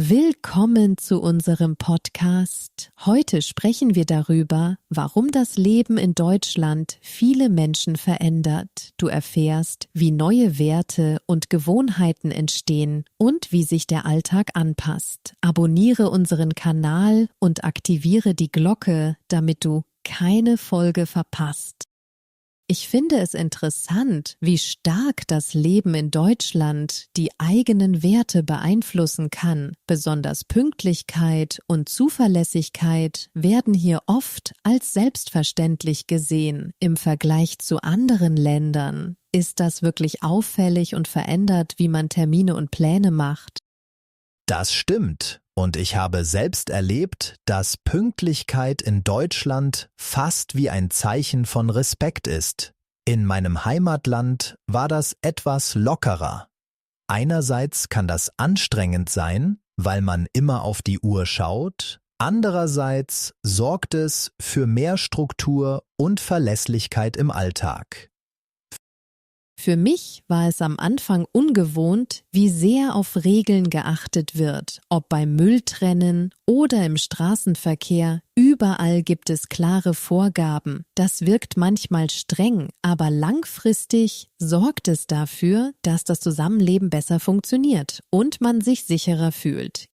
Willkommen zu unserem Podcast. Heute sprechen wir darüber, warum das Leben in Deutschland viele Menschen verändert. Du erfährst, wie neue Werte und Gewohnheiten entstehen und wie sich der Alltag anpasst. Abonniere unseren Kanal und aktiviere die Glocke, damit du keine Folge verpasst. Ich finde es interessant, wie stark das Leben in Deutschland die eigenen Werte beeinflussen kann. Besonders Pünktlichkeit und Zuverlässigkeit werden hier oft als selbstverständlich gesehen. Im Vergleich zu anderen Ländern ist das wirklich auffällig und verändert, wie man Termine und Pläne macht. Das stimmt. Und ich habe selbst erlebt, dass Pünktlichkeit in Deutschland fast wie ein Zeichen von Respekt ist. In meinem Heimatland war das etwas lockerer. Einerseits kann das anstrengend sein, weil man immer auf die Uhr schaut. Andererseits sorgt es für mehr Struktur und Verlässlichkeit im Alltag. Für mich war es am Anfang ungewohnt, wie sehr auf Regeln geachtet wird, ob beim Mülltrennen oder im Straßenverkehr. Überall gibt es klare Vorgaben. Das wirkt manchmal streng, aber langfristig sorgt es dafür, dass das Zusammenleben besser funktioniert und man sich sicherer fühlt.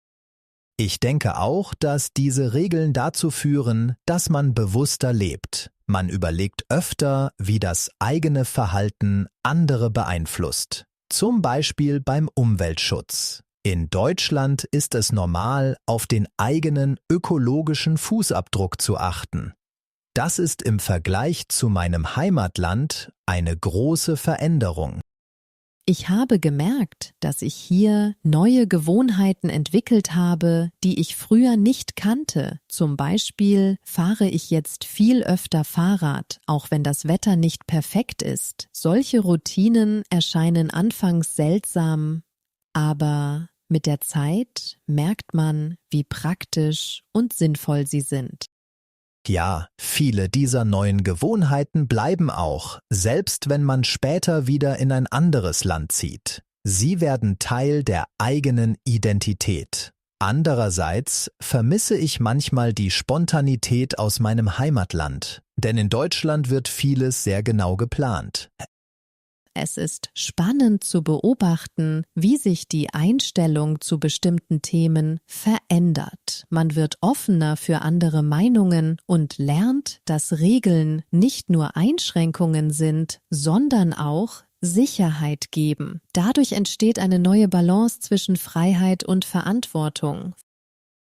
Ich denke auch, dass diese Regeln dazu führen, dass man bewusster lebt. Man überlegt öfter, wie das eigene Verhalten andere beeinflusst. Zum Beispiel beim Umweltschutz. In Deutschland ist es normal, auf den eigenen ökologischen Fußabdruck zu achten. Das ist im Vergleich zu meinem Heimatland eine große Veränderung. Ich habe gemerkt, dass ich hier neue Gewohnheiten entwickelt habe, die ich früher nicht kannte. Zum Beispiel fahre ich jetzt viel öfter Fahrrad, auch wenn das Wetter nicht perfekt ist. Solche Routinen erscheinen anfangs seltsam, aber mit der Zeit merkt man, wie praktisch und sinnvoll sie sind. Ja, viele dieser neuen Gewohnheiten bleiben auch, selbst wenn man später wieder in ein anderes Land zieht. Sie werden Teil der eigenen Identität. Andererseits vermisse ich manchmal die Spontanität aus meinem Heimatland, denn in Deutschland wird vieles sehr genau geplant. Es ist spannend zu beobachten, wie sich die Einstellung zu bestimmten Themen verändert. Man wird offener für andere Meinungen und lernt, dass Regeln nicht nur Einschränkungen sind, sondern auch Sicherheit geben. Dadurch entsteht eine neue Balance zwischen Freiheit und Verantwortung.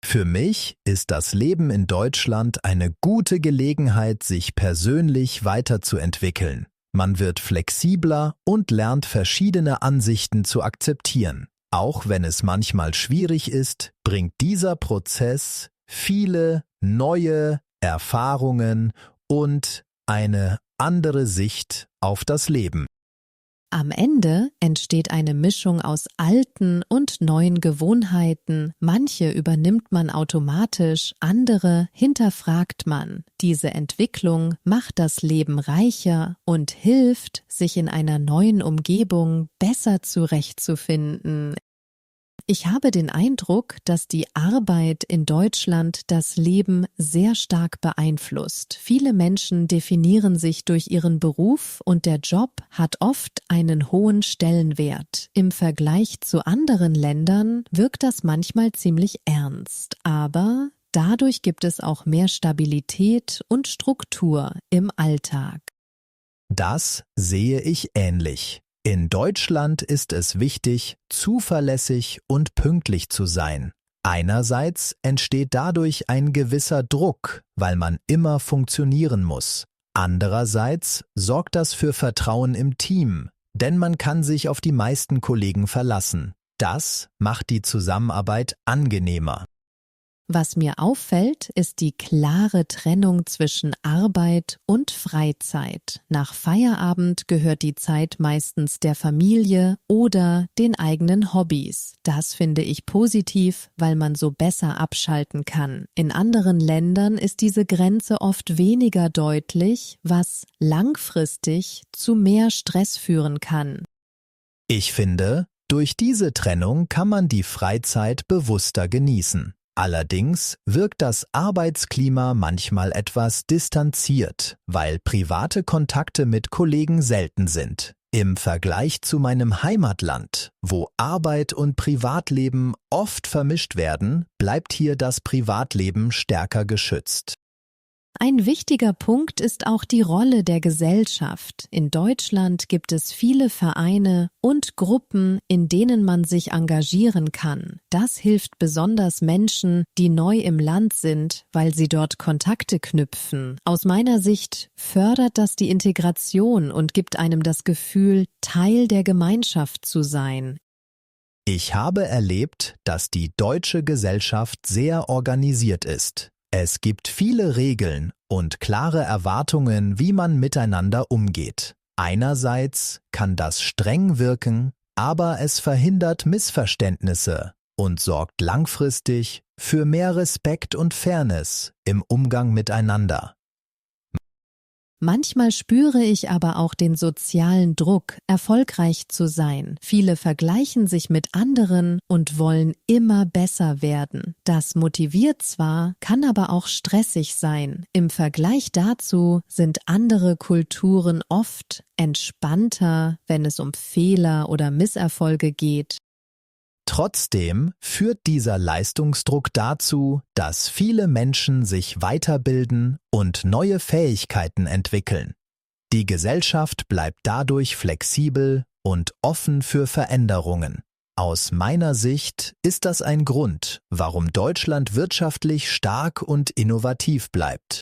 Für mich ist das Leben in Deutschland eine gute Gelegenheit, sich persönlich weiterzuentwickeln. Man wird flexibler und lernt verschiedene Ansichten zu akzeptieren. Auch wenn es manchmal schwierig ist, bringt dieser Prozess viele neue Erfahrungen und eine andere Sicht auf das Leben. Am Ende entsteht eine Mischung aus alten und neuen Gewohnheiten. Manche übernimmt man automatisch, andere hinterfragt man. Diese Entwicklung macht das Leben reicher und hilft, sich in einer neuen Umgebung besser zurechtzufinden. Ich habe den Eindruck, dass die Arbeit in Deutschland das Leben sehr stark beeinflusst. Viele Menschen definieren sich durch ihren Beruf und der Job hat oft einen hohen Stellenwert. Im Vergleich zu anderen Ländern wirkt das manchmal ziemlich ernst, aber dadurch gibt es auch mehr Stabilität und Struktur im Alltag. Das sehe ich ähnlich. In Deutschland ist es wichtig, zuverlässig und pünktlich zu sein. Einerseits entsteht dadurch ein gewisser Druck, weil man immer funktionieren muss. Andererseits sorgt das für Vertrauen im Team, denn man kann sich auf die meisten Kollegen verlassen. Das macht die Zusammenarbeit angenehmer. Was mir auffällt, ist die klare Trennung zwischen Arbeit und Freizeit. Nach Feierabend gehört die Zeit meistens der Familie oder den eigenen Hobbys. Das finde ich positiv, weil man so besser abschalten kann. In anderen Ländern ist diese Grenze oft weniger deutlich, was langfristig zu mehr Stress führen kann. Ich finde, Durch diese Trennung kann man die Freizeit bewusster genießen. Allerdings wirkt das Arbeitsklima manchmal etwas distanziert, weil private Kontakte mit Kollegen selten sind. Im Vergleich zu meinem Heimatland, wo Arbeit und Privatleben oft vermischt werden, bleibt hier das Privatleben stärker geschützt. Ein wichtiger Punkt ist auch die Rolle der Gesellschaft. In Deutschland gibt es viele Vereine und Gruppen, in denen man sich engagieren kann. Das hilft besonders Menschen, die neu im Land sind, weil sie dort Kontakte knüpfen. Aus meiner Sicht fördert das die Integration und gibt einem das Gefühl, Teil der Gemeinschaft zu sein. Ich habe erlebt, dass die deutsche Gesellschaft sehr organisiert ist. Es gibt viele Regeln und klare Erwartungen, wie man miteinander umgeht. Einerseits kann das streng wirken, aber es verhindert Missverständnisse und sorgt langfristig für mehr Respekt und Fairness im Umgang miteinander. Manchmal spüre ich aber auch den sozialen Druck, erfolgreich zu sein. Viele vergleichen sich mit anderen und wollen immer besser werden. Das motiviert zwar, kann aber auch stressig sein. Im Vergleich dazu sind andere Kulturen oft entspannter, wenn es um Fehler oder Misserfolge geht. Trotzdem führt dieser Leistungsdruck dazu, dass viele Menschen sich weiterbilden und neue Fähigkeiten entwickeln. Die Gesellschaft bleibt dadurch flexibel und offen für Veränderungen. Aus meiner Sicht ist das ein Grund, warum Deutschland wirtschaftlich stark und innovativ bleibt.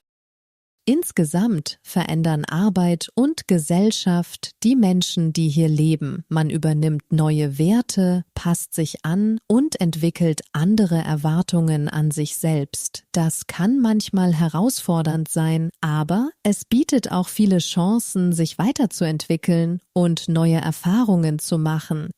Insgesamt verändern Arbeit und Gesellschaft die Menschen, die hier leben. Man übernimmt neue Werte, passt sich an und entwickelt andere Erwartungen an sich selbst. Das kann manchmal herausfordernd sein, aber es bietet auch viele Chancen, sich weiterzuentwickeln und neue Erfahrungen zu machen.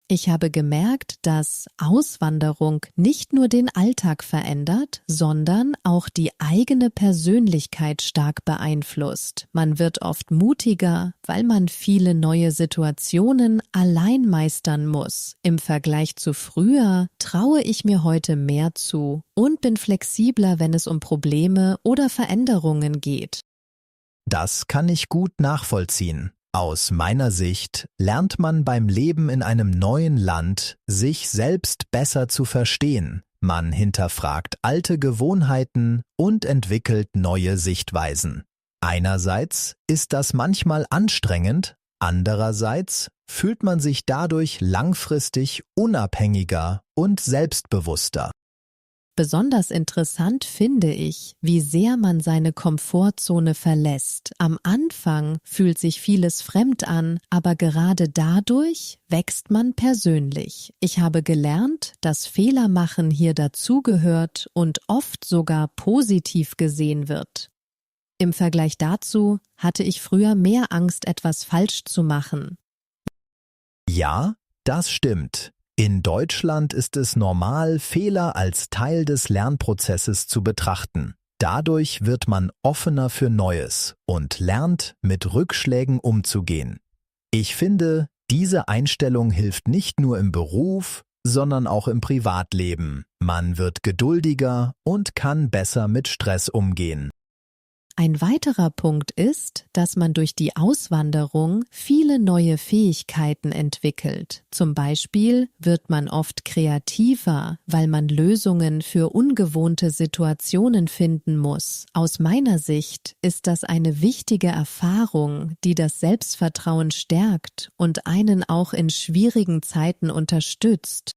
Ich habe gemerkt, dass Auswanderung nicht nur den Alltag verändert, sondern auch die eigene Persönlichkeit stark beeinflusst. Man wird oft mutiger, weil man viele neue Situationen allein meistern muss. Im Vergleich zu früher traue ich mir heute mehr zu und bin flexibler, wenn es um Probleme oder Veränderungen geht. Das kann ich gut nachvollziehen. Aus meiner Sicht lernt man beim Leben in einem neuen Land, sich selbst besser zu verstehen. Man hinterfragt alte Gewohnheiten und entwickelt neue Sichtweisen. Einerseits ist das manchmal anstrengend, andererseits fühlt man sich dadurch langfristig unabhängiger und selbstbewusster. Besonders interessant finde ich, wie sehr man seine Komfortzone verlässt. Am Anfang fühlt sich vieles fremd an, aber gerade dadurch wächst man persönlich. Ich habe gelernt, dass Fehlermachen hier dazugehört und oft sogar positiv gesehen wird. Im Vergleich dazu hatte ich früher mehr Angst, etwas falsch zu machen. Ja, das stimmt. In Deutschland ist es normal, Fehler als Teil des Lernprozesses zu betrachten. Dadurch wird man offener für Neues und lernt, mit Rückschlägen umzugehen. Ich finde, diese Einstellung hilft nicht nur im Beruf, sondern auch im Privatleben. Man wird geduldiger und kann besser mit Stress umgehen. Ein weiterer Punkt ist, dass man durch die Auswanderung viele neue Fähigkeiten entwickelt. Zum Beispiel wird man oft kreativer, weil man Lösungen für ungewohnte Situationen finden muss. Aus meiner Sicht ist das eine wichtige Erfahrung, die das Selbstvertrauen stärkt und einen auch in schwierigen Zeiten unterstützt.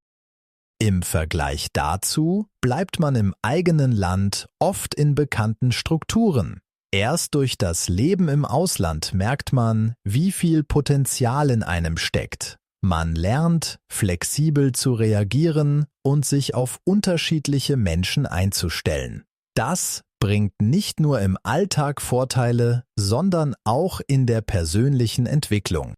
Im Vergleich dazu bleibt man im eigenen Land oft in bekannten Strukturen. Erst durch das Leben im Ausland merkt man, wie viel Potenzial in einem steckt. Man lernt, flexibel zu reagieren und sich auf unterschiedliche Menschen einzustellen. Das bringt nicht nur im Alltag Vorteile, sondern auch in der persönlichen Entwicklung.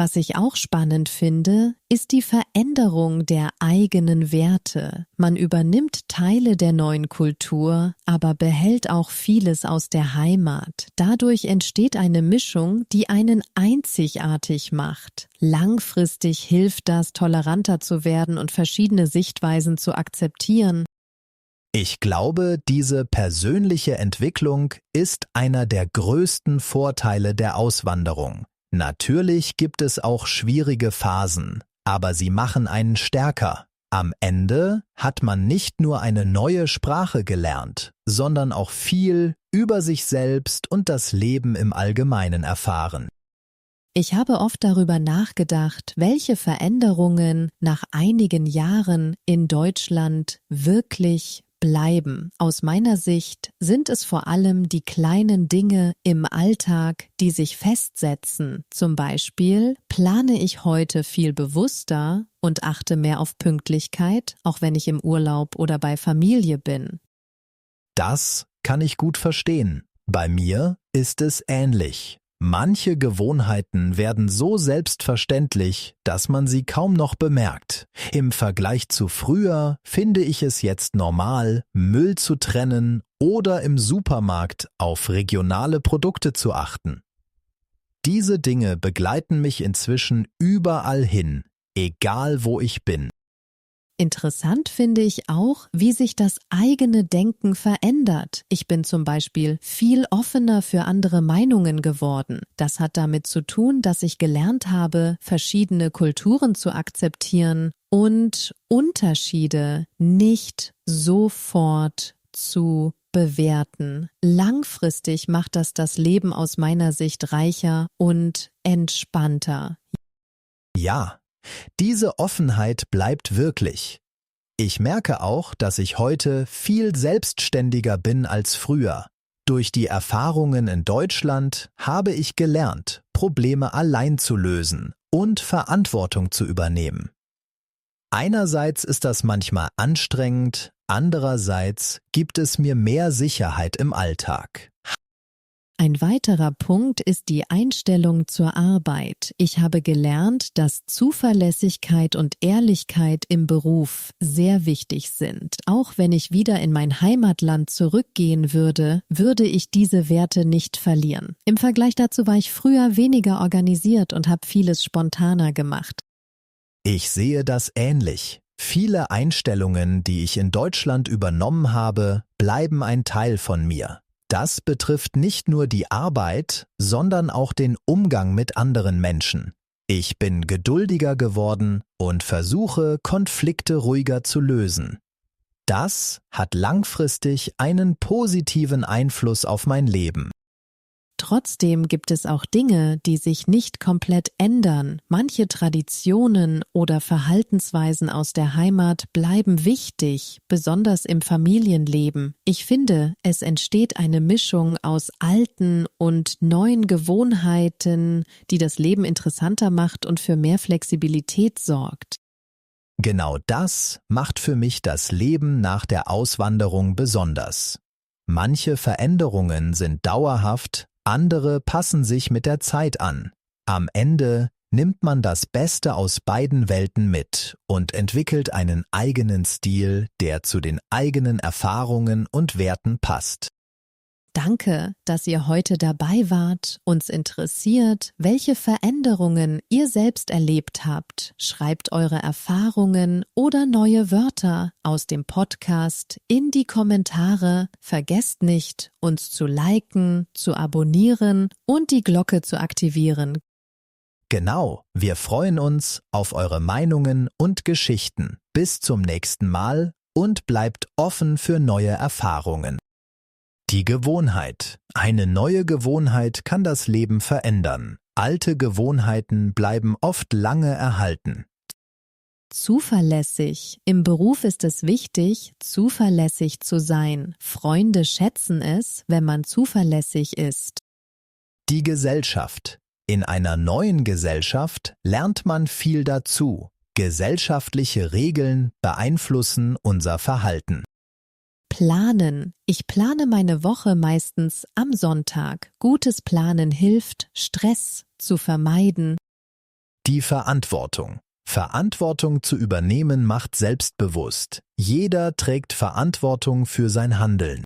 Was ich auch spannend finde, ist die Veränderung der eigenen Werte. Man übernimmt Teile der neuen Kultur, aber behält auch vieles aus der Heimat. Dadurch entsteht eine Mischung, die einen einzigartig macht. Langfristig hilft das, toleranter zu werden und verschiedene Sichtweisen zu akzeptieren. Ich glaube, diese persönliche Entwicklung ist einer der größten Vorteile der Auswanderung. Natürlich gibt es auch schwierige Phasen, aber sie machen einen stärker. Am Ende hat man nicht nur eine neue Sprache gelernt, sondern auch viel über sich selbst und das Leben im Allgemeinen erfahren. Ich habe oft darüber nachgedacht, welche Veränderungen nach einigen Jahren in Deutschland wirklich bleiben. Aus meiner Sicht sind es vor allem die kleinen Dinge im Alltag, die sich festsetzen. Zum Beispiel plane ich heute viel bewusster und achte mehr auf Pünktlichkeit, auch wenn ich im Urlaub oder bei Familie bin. Das kann ich gut verstehen. Bei mir ist es ähnlich. Manche Gewohnheiten werden so selbstverständlich, dass man sie kaum noch bemerkt. Im Vergleich zu früher finde ich es jetzt normal, Müll zu trennen oder im Supermarkt auf regionale Produkte zu achten. Diese Dinge begleiten mich inzwischen überall hin, egal wo ich bin. Interessant finde ich auch, wie sich das eigene Denken verändert. Ich bin zum Beispiel viel offener für andere Meinungen geworden. Das hat damit zu tun, dass ich gelernt habe, verschiedene Kulturen zu akzeptieren und Unterschiede nicht sofort zu bewerten. Langfristig macht das Leben aus meiner Sicht reicher und entspannter. Ja. Diese Offenheit bleibt wirklich. Ich merke auch, dass ich heute viel selbstständiger bin als früher. Durch die Erfahrungen in Deutschland habe ich gelernt, Probleme allein zu lösen und Verantwortung zu übernehmen. Einerseits ist das manchmal anstrengend, andererseits gibt es mir mehr Sicherheit im Alltag. Ein weiterer Punkt ist die Einstellung zur Arbeit. Ich habe gelernt, dass Zuverlässigkeit und Ehrlichkeit im Beruf sehr wichtig sind. Auch wenn ich wieder in mein Heimatland zurückgehen würde, würde ich diese Werte nicht verlieren. Im Vergleich dazu war ich früher weniger organisiert und habe vieles spontaner gemacht. Ich sehe das ähnlich. Viele Einstellungen, die ich in Deutschland übernommen habe, bleiben ein Teil von mir. Das betrifft nicht nur die Arbeit, sondern auch den Umgang mit anderen Menschen. Ich bin geduldiger geworden und versuche, Konflikte ruhiger zu lösen. Das hat langfristig einen positiven Einfluss auf mein Leben. Trotzdem gibt es auch Dinge, die sich nicht komplett ändern. Manche Traditionen oder Verhaltensweisen aus der Heimat bleiben wichtig, besonders im Familienleben. Ich finde, es entsteht eine Mischung aus alten und neuen Gewohnheiten, die das Leben interessanter macht und für mehr Flexibilität sorgt. Genau das macht für mich das Leben nach der Auswanderung besonders. Manche Veränderungen sind dauerhaft, andere passen sich mit der Zeit an. Am Ende nimmt man das Beste aus beiden Welten mit und entwickelt einen eigenen Stil, der zu den eigenen Erfahrungen und Werten passt. Danke, dass ihr heute dabei wart. Uns interessiert, welche Veränderungen ihr selbst erlebt habt. Schreibt eure Erfahrungen oder neue Wörter aus dem Podcast in die Kommentare. Vergesst nicht, uns zu liken, zu abonnieren und die Glocke zu aktivieren. Genau, wir freuen uns auf eure Meinungen und Geschichten. Bis zum nächsten Mal und bleibt offen für neue Erfahrungen. Die Gewohnheit. Eine neue Gewohnheit kann das Leben verändern. Alte Gewohnheiten bleiben oft lange erhalten. Zuverlässig. Im Beruf ist es wichtig, zuverlässig zu sein. Freunde schätzen es, wenn man zuverlässig ist. Die Gesellschaft. In einer neuen Gesellschaft lernt man viel dazu. Gesellschaftliche Regeln beeinflussen unser Verhalten. Planen. Ich plane meine Woche meistens am Sonntag. Gutes Planen hilft, Stress zu vermeiden. Die Verantwortung. Verantwortung zu übernehmen macht selbstbewusst. Jeder trägt Verantwortung für sein Handeln.